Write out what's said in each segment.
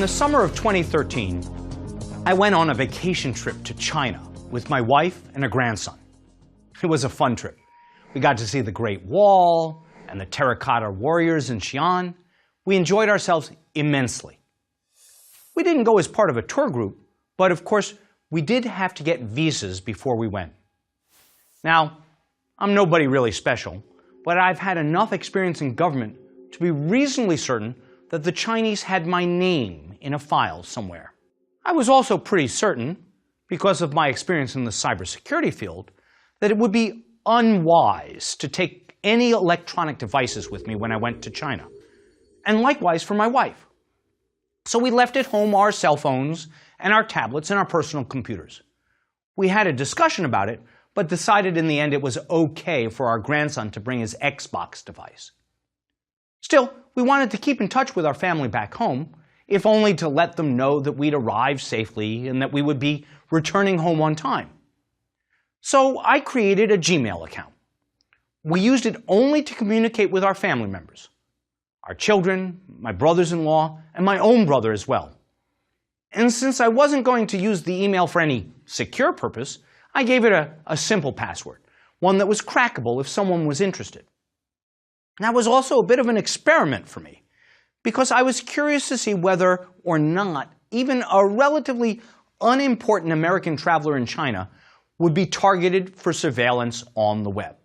the summer of 2013, I went on a vacation trip to China with my wife and a grandson. It was a fun trip. We got to see the Great Wall and the terracotta warriors in Xi'an. We enjoyed ourselves immensely. We didn't go as part of a tour group, but of course, we did have to get visas before we went. Now, I'm nobody really special, but I've had enough experience in government to be reasonably certain that the Chinese had my name in a file somewhere. I was also pretty certain, because of my experience in the cybersecurity field, that it would be unwise to take any electronic devices with me when I went to China, and likewise for my wife. So we left at home our cell phones and our tablets and our personal computers. We had a discussion about it, but decided in the end it was okay for our grandson to bring his Xbox device. Still, we wanted to keep in touch with our family back home, if only to let them know that we'd arrived safely and that we would be returning home on time. So I created a Gmail account. We used it only to communicate with our family members, our children, my brothers-in-law, and my own brother as well. And since I wasn't going to use the email for any secure purpose, I gave it a simple password, one that was crackable if someone was interested. That was also a bit of an experiment for me, because I was curious to see whether or not even a relatively unimportant American traveler in China would be targeted for surveillance on the web.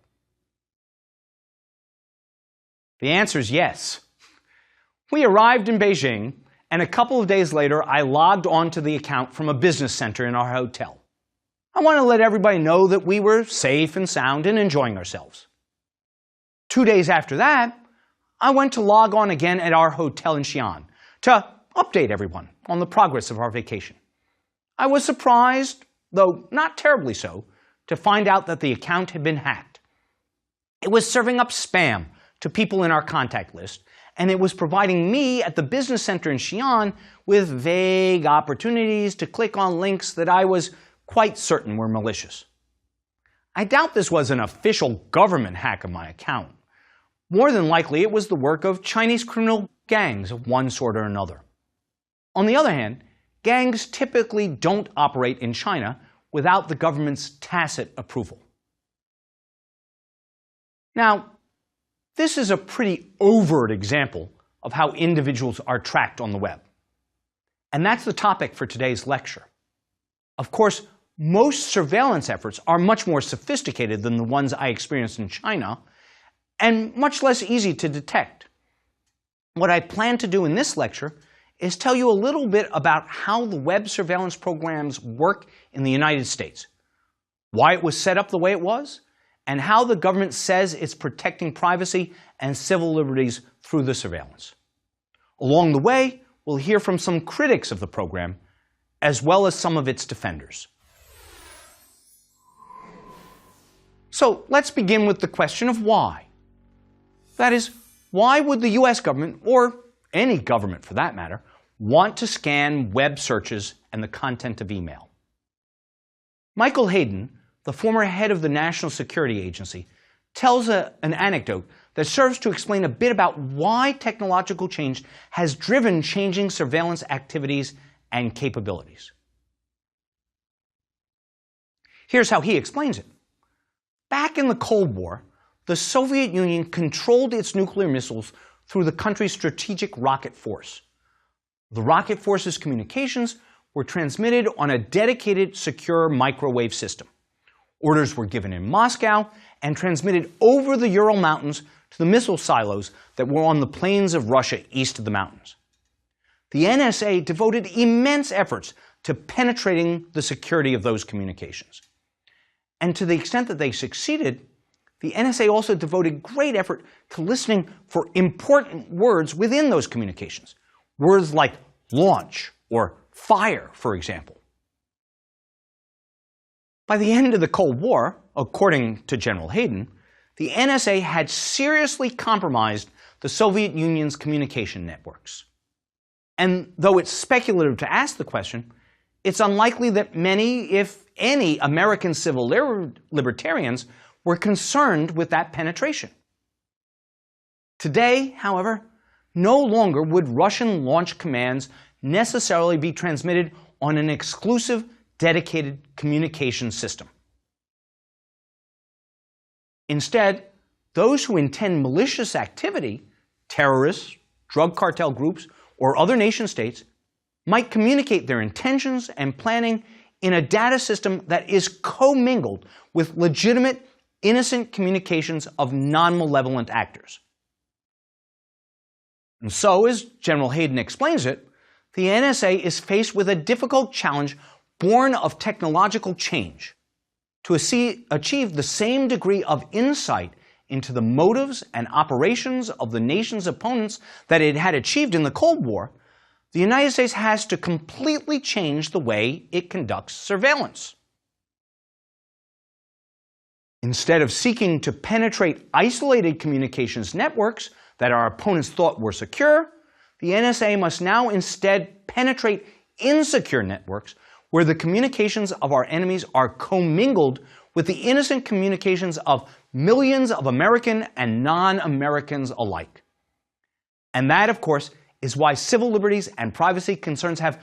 The answer is yes. We arrived in Beijing, and a couple of days later, I logged onto the account from a business center in our hotel. I want to let everybody know that we were safe and sound and enjoying ourselves. 2 days after that, I went to log on again at our hotel in Xi'an to update everyone on the progress of our vacation. I was surprised, though not terribly so, to find out that the account had been hacked. It was serving up spam to people in our contact list, and it was providing me at the business center in Xi'an with vague opportunities to click on links that I was quite certain were malicious. I doubt this was an official government hack of my account. More than likely, it was the work of Chinese criminal gangs of one sort or another. On the other hand, gangs typically don't operate in China without the government's tacit approval. Now, this is a pretty overt example of how individuals are tracked on the web. And that's the topic for today's lecture. Of course, most surveillance efforts are much more sophisticated than the ones I experienced in China, and much less easy to detect. What I plan to do in this lecture is tell you a little bit about how the web surveillance programs work in the United States, why it was set up the way it was, and how the government says it's protecting privacy and civil liberties through the surveillance. Along the way, we'll hear from some critics of the program, as well as some of its defenders. So let's begin with the question of why. That is, why would the US government, or any government for that matter, want to scan web searches and the content of email? Michael Hayden, the former head of the National Security Agency, tells an anecdote that serves to explain a bit about why technological change has driven changing surveillance activities and capabilities. Here's how he explains it. Back in the Cold War, the Soviet Union controlled its nuclear missiles through the country's strategic rocket force. The rocket force's communications were transmitted on a dedicated, secure microwave system. Orders were given in Moscow and transmitted over the Ural Mountains to the missile silos that were on the plains of Russia east of the mountains. The NSA devoted immense efforts to penetrating the security of those communications. And to the extent that they succeeded, the NSA also devoted great effort to listening for important words within those communications. Words like launch or fire, for example. By the end of the Cold War, according to General Hayden, the NSA had seriously compromised the Soviet Union's communication networks. And though it's speculative to ask the question, it's unlikely that many, if any, American civil libertarians were concerned with that penetration. Today, however, no longer would Russian launch commands necessarily be transmitted on an exclusive, dedicated communication system. Instead, those who intend malicious activity, terrorists, drug cartel groups, or other nation-states, might communicate their intentions and planning in a data system that is commingled with legitimate, innocent communications of non-malevolent actors. And so, as General Hayden explains it, the NSA is faced with a difficult challenge born of technological change to achieve the same degree of insight into the motives and operations of the nation's opponents that it had achieved in the Cold War. The United States has to completely change the way it conducts surveillance. Instead of seeking to penetrate isolated communications networks that our opponents thought were secure, the NSA must now instead penetrate insecure networks where the communications of our enemies are commingled with the innocent communications of millions of American and non-Americans alike. And that, of course, is why civil liberties and privacy concerns have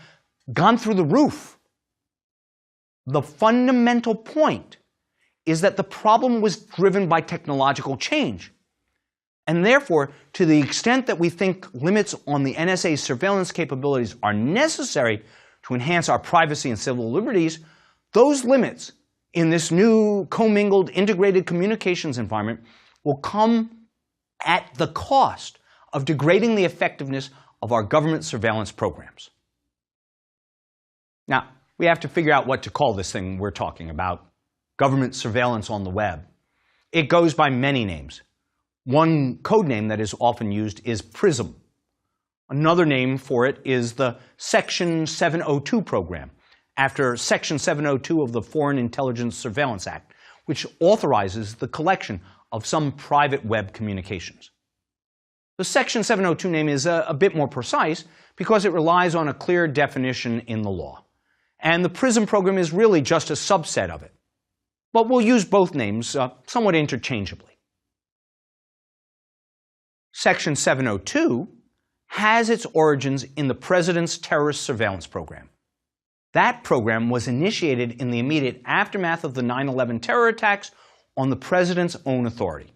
gone through the roof. The fundamental point is that the problem was driven by technological change. And therefore, to the extent that we think limits on the NSA's surveillance capabilities are necessary to enhance our privacy and civil liberties, those limits in this new commingled integrated communications environment will come at the cost of degrading the effectiveness of our government surveillance programs. Now, we have to figure out what to call this thing we're talking about, government surveillance on the web. It goes by many names. One code name that is often used is PRISM. Another name for it is the Section 702 program, after Section 702 of the Foreign Intelligence Surveillance Act, which authorizes the collection of some private web communications. The Section 702 name is a bit more precise because it relies on a clear definition in the law. And the PRISM program is really just a subset of it. But we'll use both names somewhat interchangeably. Section 702 has its origins in the President's Terrorist Surveillance Program. That program was initiated in the immediate aftermath of the 9/11 terror attacks on the President's own authority.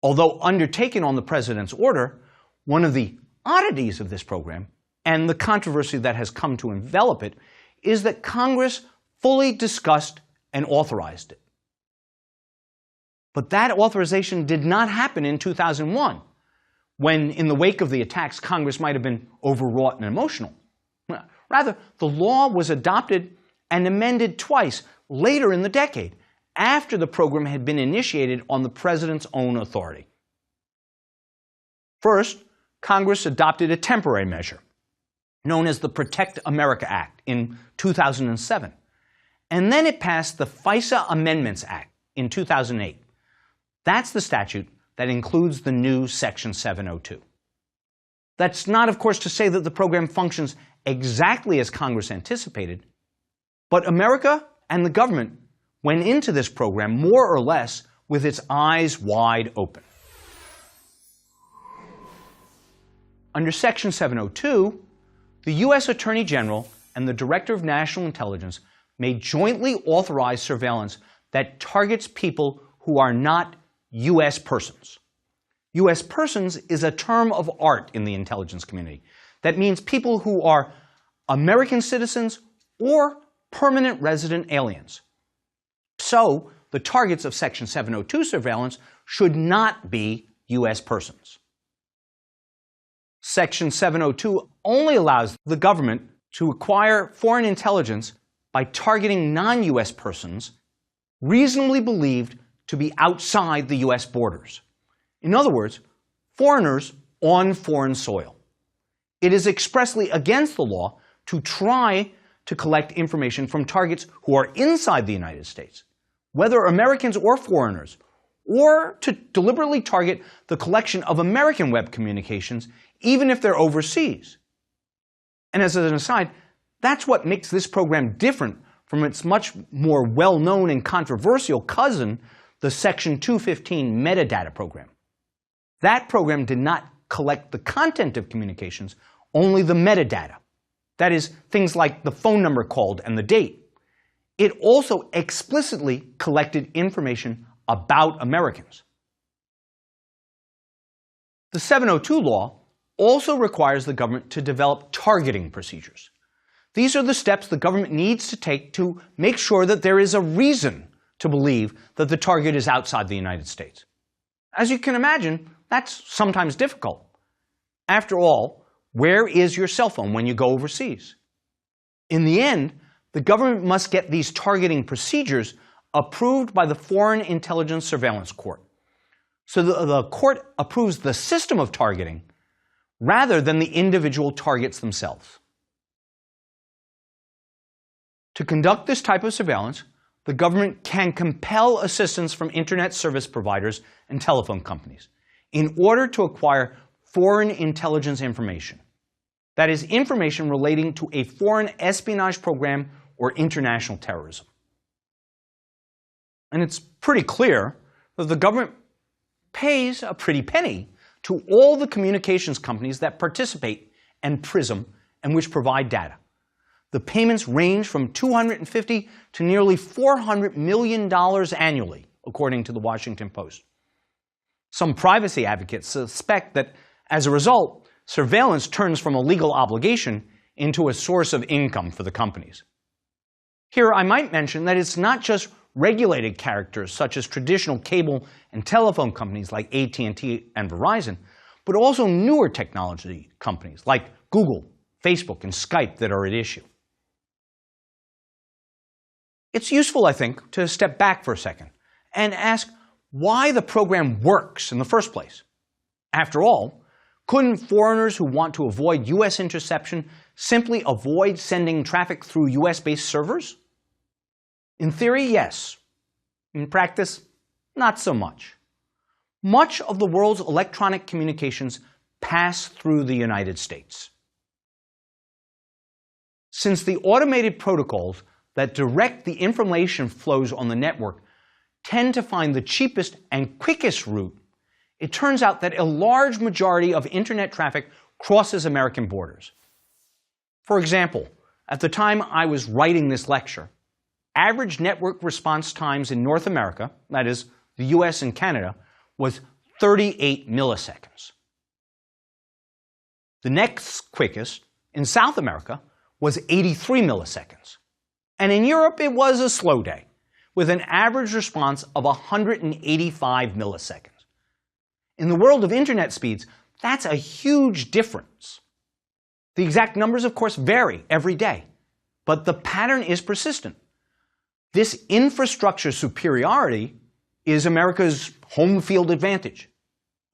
Although undertaken on the President's order, one of the oddities of this program, and the controversy that has come to envelop it, is that Congress fully discussed and authorized it. But that authorization did not happen in 2001, when, in the wake of the attacks, Congress might have been overwrought and emotional. Rather, the law was adopted and amended twice later in the decade, after the program had been initiated on the President's own authority. First, Congress adopted a temporary measure, known as the Protect America Act, in 2007. And then it passed the FISA Amendments Act in 2008. That's the statute that includes the new Section 702. That's not, of course, to say that the program functions exactly as Congress anticipated, but America and the government went into this program more or less with its eyes wide open. Under Section 702, the U.S. Attorney General and the Director of National Intelligence may jointly authorize surveillance that targets people who are not U.S. persons. U.S. persons is a term of art in the intelligence community. That means people who are American citizens or permanent resident aliens. So, the targets of Section 702 surveillance should not be U.S. persons. Section 702 only allows the government to acquire foreign intelligence by targeting non-U.S. persons reasonably believed to be outside the U.S. borders. In other words, foreigners on foreign soil. It is expressly against the law to try to collect information from targets who are inside the United States, whether Americans or foreigners, or to deliberately target the collection of American web communications, even if they're overseas. And as an aside, that's what makes this program different from its much more well-known and controversial cousin, the Section 215 metadata program. That program did not collect the content of communications, only the metadata, that is, things like the phone number called and the date, it also explicitly collected information about Americans. The 702 law also requires the government to develop targeting procedures. These are the steps the government needs to take to make sure that there is a reason to believe that the target is outside the United States. As you can imagine, that's sometimes difficult. After all, where is your cell phone when you go overseas? In the end, the government must get these targeting procedures approved by the Foreign Intelligence Surveillance Court. So the court approves the system of targeting rather than the individual targets themselves. To conduct this type of surveillance, the government can compel assistance from internet service providers and telephone companies in order to acquire foreign intelligence information. That is, information relating to a foreign espionage program or international terrorism. And it's pretty clear that the government pays a pretty penny to all the communications companies that participate in PRISM and which provide data. The payments range from $250 to nearly $400 million annually, according to the Washington Post. Some privacy advocates suspect that, as a result, surveillance turns from a legal obligation into a source of income for the companies. Here, I might mention that it's not just regulated characters such as traditional cable and telephone companies like AT&T and Verizon, but also newer technology companies like Google, Facebook, and Skype that are at issue. It's useful, I think, to step back for a second and ask why the program works in the first place. After all, couldn't foreigners who want to avoid U.S. interception simply avoid sending traffic through U.S.-based servers? In theory, yes. In practice, not so much. Much of the world's electronic communications pass through the United States. Since the automated protocols that direct the information flows on the network tend to find the cheapest and quickest route, it turns out that a large majority of internet traffic crosses American borders. For example, at the time I was writing this lecture, average network response times in North America, that is, the US and Canada, was 38 milliseconds. The next quickest, in South America, was 83 milliseconds. And in Europe, it was a slow day, with an average response of 185 milliseconds. In the world of internet speeds, that's a huge difference. The exact numbers, of course, vary every day, but the pattern is persistent. This infrastructure superiority is America's home field advantage.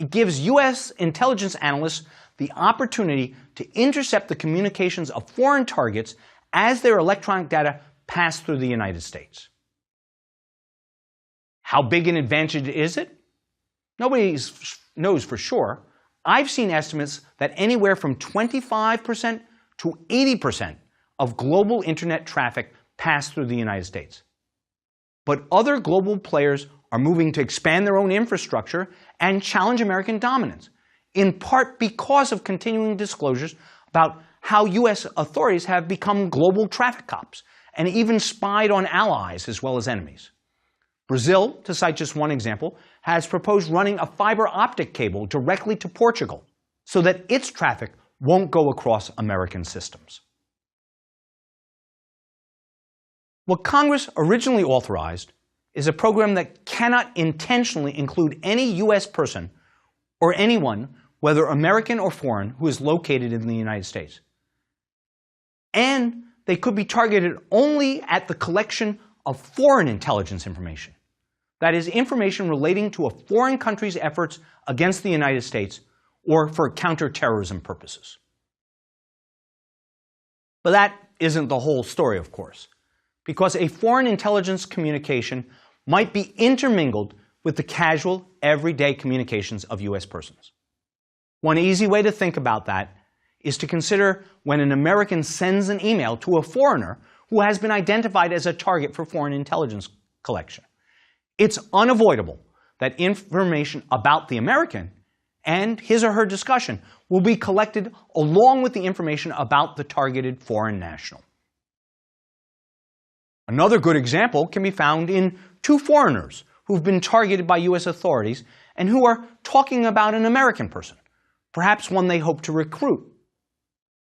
It gives U.S. intelligence analysts the opportunity to intercept the communications of foreign targets as their electronic data pass through the United States. How big an advantage is it? Nobody knows for sure. I've seen estimates that anywhere from 25% to 80% of global internet traffic pass through the United States. But other global players are moving to expand their own infrastructure and challenge American dominance, in part because of continuing disclosures about how U.S. authorities have become global traffic cops and even spied on allies as well as enemies. Brazil, to cite just one example, has proposed running a fiber optic cable directly to Portugal so that its traffic won't go across American systems. What Congress originally authorized is a program that cannot intentionally include any U.S. person or anyone, whether American or foreign, who is located in the United States. And they could be targeted only at the collection of foreign intelligence information. That is, information relating to a foreign country's efforts against the United States or for counterterrorism purposes. But that isn't the whole story, of course, because a foreign intelligence communication might be intermingled with the casual, everyday communications of U.S. persons. One easy way to think about that is to consider when an American sends an email to a foreigner who has been identified as a target for foreign intelligence collection. It's unavoidable that information about the American and his or her discussion will be collected along with the information about the targeted foreign national. Another good example can be found in two foreigners who've been targeted by U.S. authorities and who are talking about an American person, perhaps one they hope to recruit.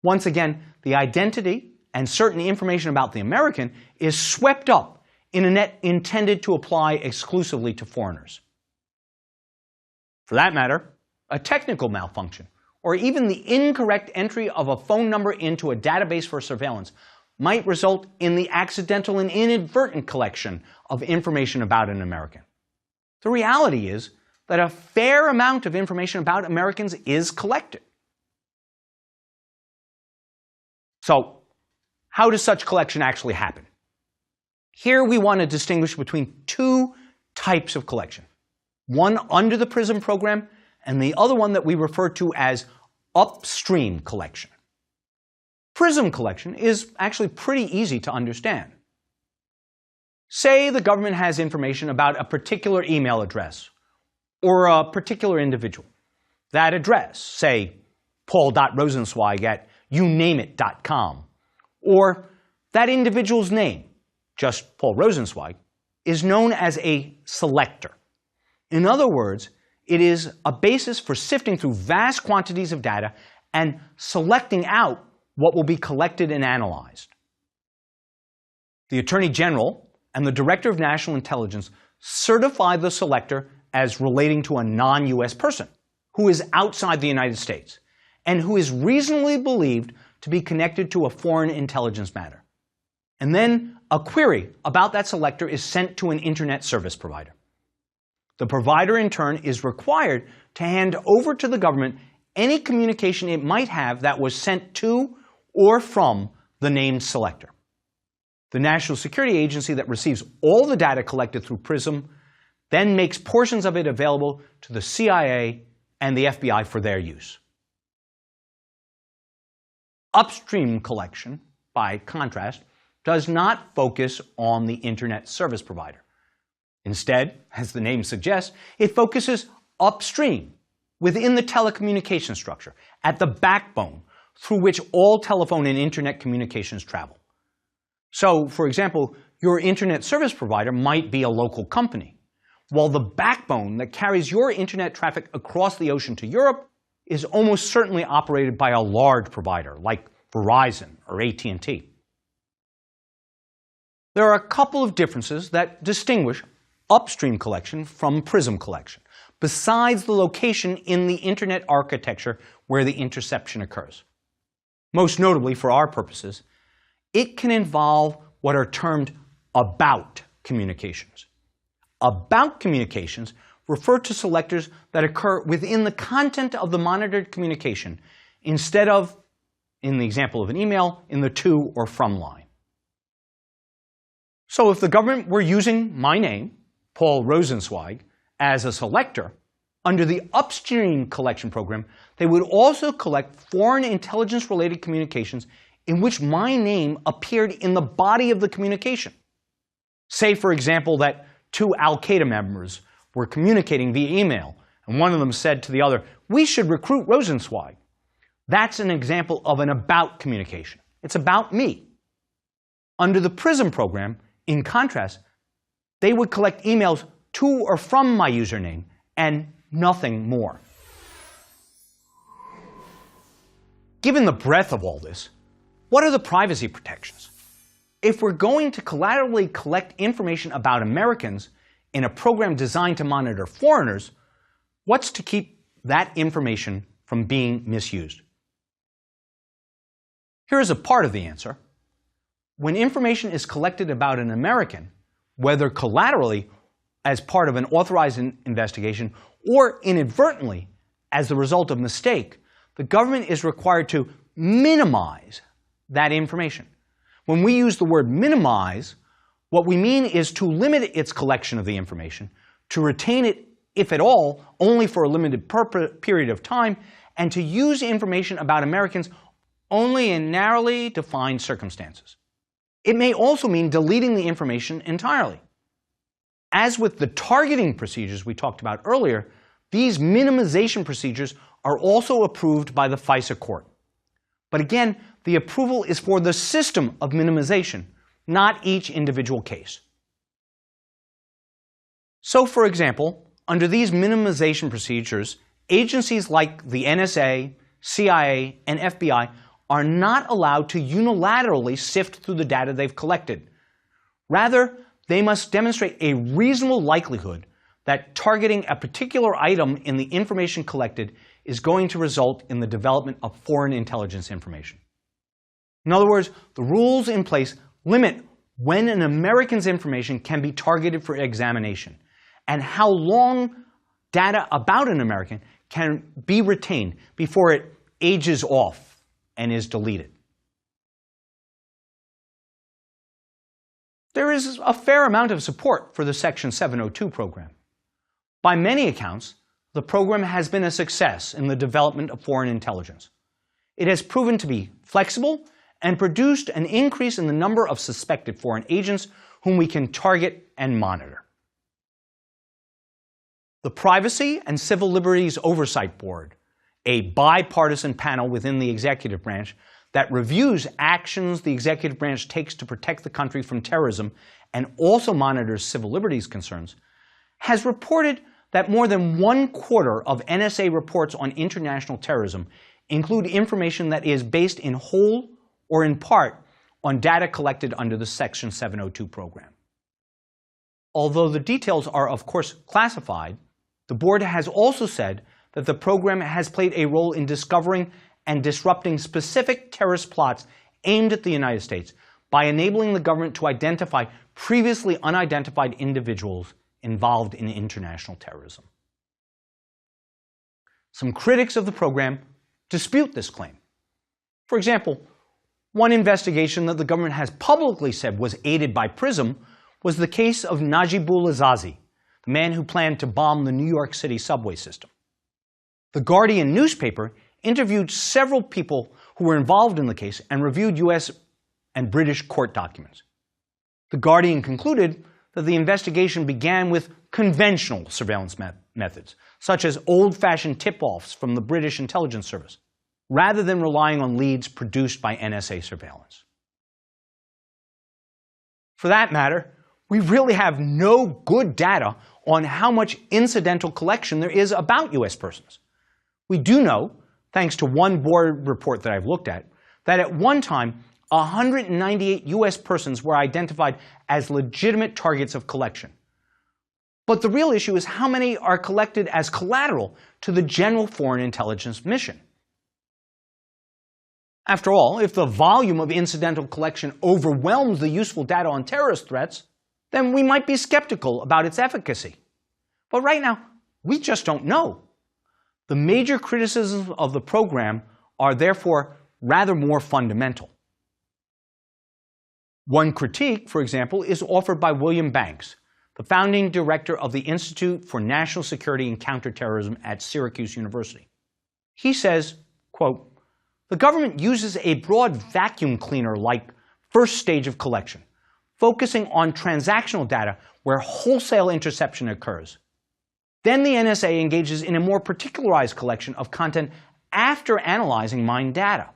Once again, the identity and certain information about the American is swept up in a net intended to apply exclusively to foreigners. For that matter, a technical malfunction, or even the incorrect entry of a phone number into a database for surveillance, might result in the accidental and inadvertent collection of information about an American. The reality is that a fair amount of information about Americans is collected. So, how does such collection actually happen? Here we want to distinguish between two types of collection. One under the PRISM program, and the other one that we refer to as upstream collection. PRISM collection is actually pretty easy to understand. Say the government has information about a particular email address or a particular individual. That address, say paul.rosenzweig@younameit.com, or that individual's name, just Paul Rosenzweig, is known as a selector. In other words, it is a basis for sifting through vast quantities of data and selecting out what will be collected and analyzed. The Attorney General and the Director of National Intelligence certify the selector as relating to a non-US person who is outside the United States and who is reasonably believed to be connected to a foreign intelligence matter. And then a query about that selector is sent to an internet service provider. The provider, in turn, is required to hand over to the government any communication it might have that was sent to or from the named selector. The National Security Agency that receives all the data collected through PRISM then makes portions of it available to the CIA and the FBI for their use. Upstream collection, by contrast, does not focus on the internet service provider. Instead, as the name suggests, it focuses upstream, within the telecommunication structure, at the backbone through which all telephone and internet communications travel. So, for example, your internet service provider might be a local company, while the backbone that carries your internet traffic across the ocean to Europe is almost certainly operated by a large provider like Verizon or AT&T. There are a couple of differences that distinguish upstream collection from PRISM collection, besides the location in the internet architecture where the interception occurs. Most notably, for our purposes, it can involve what are termed about communications. About communications refer to selectors that occur within the content of the monitored communication instead of, in the example of an email, in the to or from line. So if the government were using my name, Paul Rosenzweig, as a selector, under the upstream collection program, they would also collect foreign intelligence-related communications in which my name appeared in the body of the communication. Say, for example, that two Al-Qaeda members were communicating via email, and one of them said to the other, "We should recruit Rosenzweig." That's an example of an about communication. It's about me. Under the PRISM program, in contrast, they would collect emails to or from my username and nothing more. Given the breadth of all this, what are the privacy protections? If we're going to collaterally collect information about Americans in a program designed to monitor foreigners, what's to keep that information from being misused? Here is a part of the answer. When information is collected about an American, whether collaterally as part of an authorized investigation or inadvertently as the result of mistake, the government is required to minimize that information. When we use the word minimize, what we mean is to limit its collection of the information, to retain it, if at all, only for a limited period of time, and to use information about Americans only in narrowly defined circumstances. It may also mean deleting the information entirely. As with the targeting procedures we talked about earlier, These minimization procedures are also approved by the FISA court. But again, the approval is for the system of minimization, not each individual case. So, for example, under these minimization procedures, agencies like the NSA, CIA, and FBI are not allowed to unilaterally sift through the data they've collected. Rather, they must demonstrate a reasonable likelihood that targeting a particular item in the information collected is going to result in the development of foreign intelligence information. In other words, the rules in place limit when an American's information can be targeted for examination and how long data about an American can be retained before it ages off and is deleted. There is a fair amount of support for the Section 702 program. By many accounts, the program has been a success in the development of foreign intelligence. It has proven to be flexible and produced an increase in the number of suspected foreign agents whom we can target and monitor. The Privacy and Civil Liberties Oversight Board, a bipartisan panel within the executive branch that reviews actions the executive branch takes to protect the country from terrorism and also monitors civil liberties concerns, has reported that more than 1/4 of NSA reports on international terrorism include information that is based in whole or in part on data collected under the Section 702 program. Although the details are, of course, classified, the board has also said that the program has played a role in discovering and disrupting specific terrorist plots aimed at the United States by enabling the government to identify previously unidentified individuals involved in international terrorism. Some critics of the program dispute this claim. For example, one investigation that the government has publicly said was aided by PRISM was the case of Najibul Azazi, the man who planned to bomb the New York City subway system. The Guardian newspaper interviewed several people who were involved in the case and reviewed U.S. and British court documents. The Guardian concluded that the investigation began with conventional surveillance methods, such as old-fashioned tip-offs from the British intelligence service, rather than relying on leads produced by NSA surveillance. For that matter, we really have no good data on how much incidental collection there is about U.S. persons. We do know, thanks to one board report that I've looked at one time, 198 U.S. persons were identified as legitimate targets of collection. But the real issue is how many are collected as collateral to the general foreign intelligence mission. After all, if the volume of incidental collection overwhelms the useful data on terrorist threats, then we might be skeptical about its efficacy. But right now, we just don't know. The major criticisms of the program are therefore rather more fundamental. One critique, for example, is offered by William Banks, the founding director of the Institute for National Security and Counterterrorism at Syracuse University. He says, quote, "The government uses a broad vacuum cleaner-like first stage of collection, focusing on transactional data where wholesale interception occurs. Then the NSA engages in a more particularized collection of content after analyzing mined data.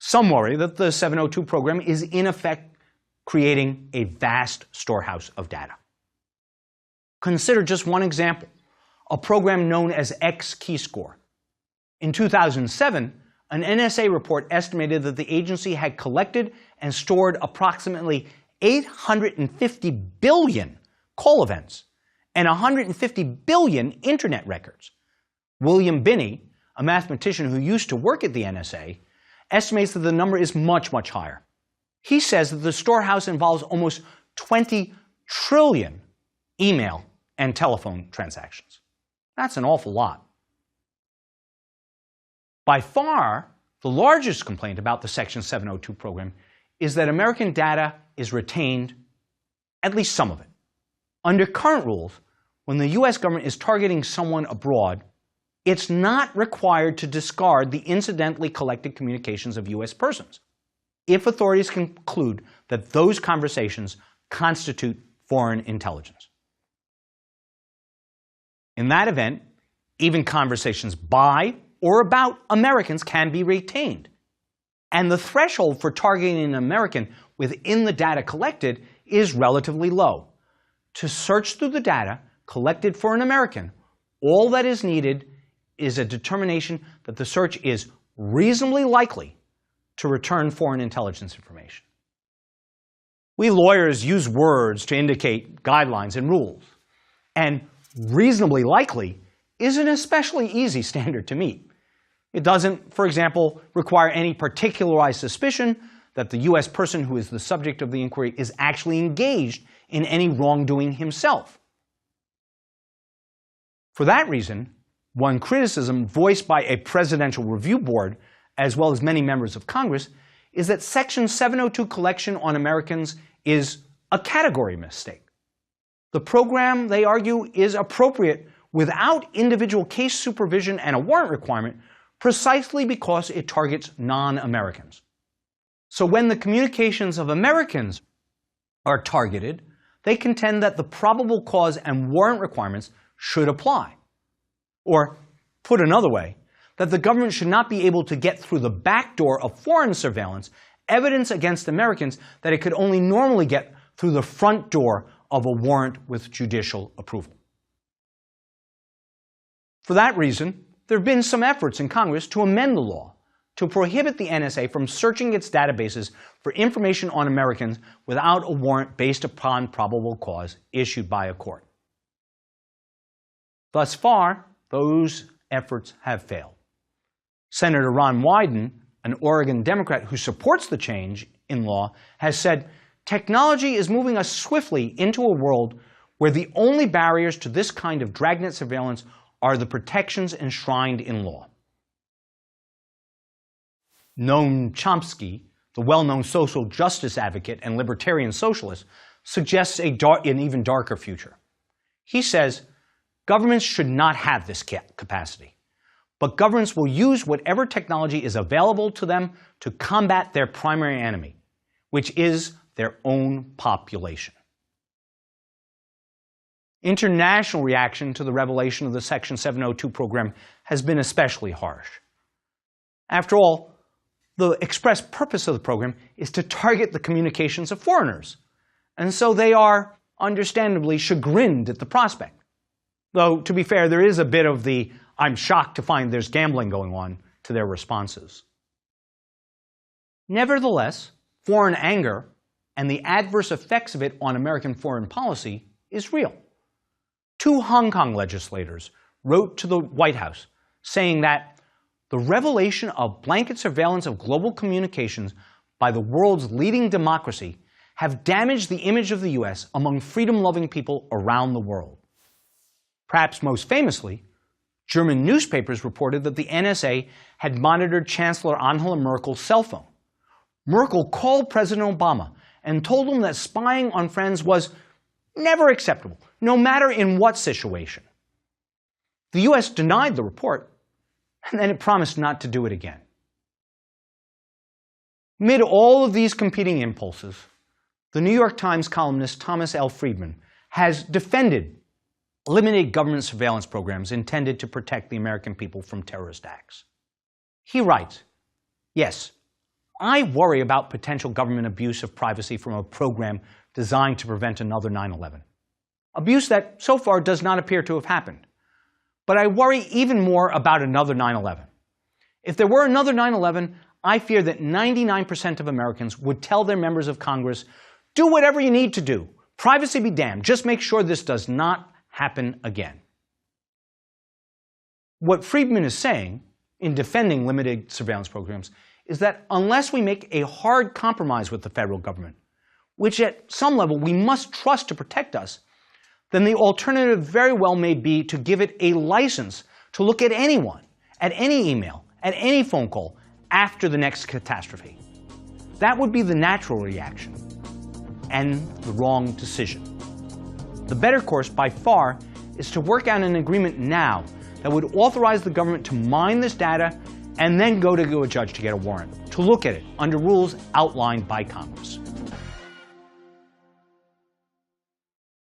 Some worry that the 702 program is in effect creating a vast storehouse of data. Consider just one example, a program known as X-Keyscore. In 2007, an NSA report estimated that the agency had collected and stored approximately 850 billion call events and 150 billion internet records. William Binney, a mathematician who used to work at the NSA, estimates that the number is much, much higher. He says that the storehouse involves almost 20 trillion email and telephone transactions. That's an awful lot. By far, the largest complaint about the Section 702 program is that American data is retained, at least some of it. Under current rules, when the U.S. government is targeting someone abroad, it's not required to discard the incidentally collected communications of U.S. persons, if authorities conclude that those conversations constitute foreign intelligence. In that event, even conversations by or about Americans can be retained. And the threshold for targeting an American within the data collected is relatively low. To search through the data collected for an American, all that is needed is a determination that the search is reasonably likely to return foreign intelligence information. We lawyers use words to indicate guidelines and rules, and reasonably likely is an especially easy standard to meet. It doesn't, for example, require any particularized suspicion that the U.S. person who is the subject of the inquiry is actually engaged in any wrongdoing himself. For that reason, one criticism voiced by a presidential review board, as well as many members of Congress, is that Section 702 collection on Americans is a category mistake. The program, they argue, is appropriate without individual case supervision and a warrant requirement precisely because it targets non-Americans. So when the communications of Americans are targeted, they contend that the probable cause and warrant requirements should apply. Or, put another way, that the government should not be able to get through the back door of foreign surveillance evidence against Americans that it could only normally get through the front door of a warrant with judicial approval. For that reason, there have been some efforts in Congress to amend the law to prohibit the NSA from searching its databases for information on Americans without a warrant based upon probable cause issued by a court. Thus far, those efforts have failed. Senator Ron Wyden, an Oregon Democrat who supports the change in law, has said, "Technology is moving us swiftly into a world where the only barriers to this kind of dragnet surveillance are the protections enshrined in law." Noam Chomsky, the well-known social justice advocate and libertarian socialist, suggests an even darker future. He says, governments should not have this capacity, but governments will use whatever technology is available to them to combat their primary enemy, which is their own population. International reaction to the revelation of the Section 702 program has been especially harsh. After all, the express purpose of the program is to target the communications of foreigners, and so they are understandably chagrined at the prospect. Though, to be fair, there is a bit of the "I'm shocked to find there's gambling going on" to their responses. Nevertheless, foreign anger and the adverse effects of it on American foreign policy is real. 2 Hong Kong legislators wrote to the White House saying that the revelation of blanket surveillance of global communications by the world's leading democracy have damaged the image of the U.S. among freedom-loving people around the world. Perhaps most famously, German newspapers reported that the NSA had monitored Chancellor Angela Merkel's cell phone. Merkel called President Obama and told him that spying on friends was never acceptable, no matter in what situation. The U.S. denied the report, and then it promised not to do it again. Amid all of these competing impulses, the New York Times columnist Thomas L. Friedman has defended limited government surveillance programs intended to protect the American people from terrorist acts. He writes, "Yes, I worry about potential government abuse of privacy from a program designed to prevent another 9/11. Abuse that so far does not appear to have happened. But I worry even more about another 9/11. If there were another 9/11, I fear that 99% of Americans would tell their members of Congress, 'Do whatever you need to do. Privacy be damned. Just make sure this does not happen again.'" What Friedman is saying in defending limited surveillance programs is that unless we make a hard compromise with the federal government, which at some level we must trust to protect us, then the alternative very well may be to give it a license to look at anyone, at any email, at any phone call after the next catastrophe. That would be the natural reaction and the wrong decision. The better course by far is to work out an agreement now that would authorize the government to mine this data and then go to a judge to get a warrant, to look at it under rules outlined by Congress.